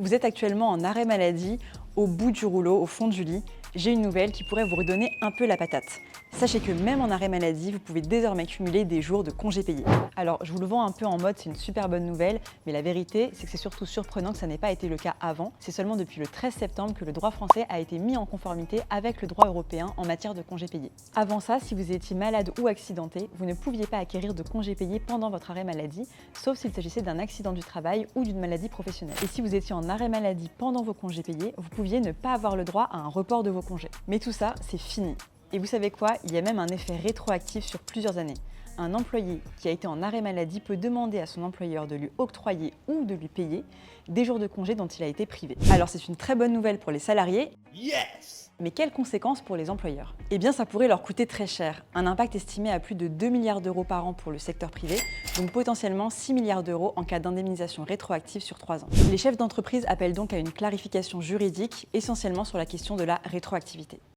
Vous êtes actuellement en arrêt maladie, au bout du rouleau, au fond du lit. J'ai une nouvelle qui pourrait vous redonner un peu la patate. Sachez que même en arrêt maladie, vous pouvez désormais cumuler des jours de congés payés. Alors, je vous le vends un peu en mode c'est une super bonne nouvelle, mais la vérité, c'est que c'est surtout surprenant que ça n'ait pas été le cas avant. C'est seulement depuis le 13 septembre que le droit français a été mis en conformité avec le droit européen en matière de congés payés. Avant ça, si vous étiez malade ou accidenté, vous ne pouviez pas acquérir de congés payés pendant votre arrêt maladie, sauf s'il s'agissait d'un accident du travail ou d'une maladie professionnelle. Et si vous étiez en arrêt maladie pendant vos congés payés, vous pouviez ne pas avoir le droit à un report de vos congés. Mais tout ça, c'est fini. Et vous savez quoi? Il y a même un effet rétroactif sur plusieurs années. Un employé qui a été en arrêt maladie peut demander à son employeur de lui octroyer ou de lui payer des jours de congé dont il a été privé. Alors c'est une très bonne nouvelle pour les salariés. Yes! Mais quelles conséquences pour les employeurs? Eh bien, ça pourrait leur coûter très cher. Un impact estimé à plus de 2 milliards d'euros par an pour le secteur privé, donc potentiellement 6 milliards d'euros en cas d'indemnisation rétroactive sur 3 ans. Les chefs d'entreprise appellent donc à une clarification juridique, essentiellement sur la question de la rétroactivité.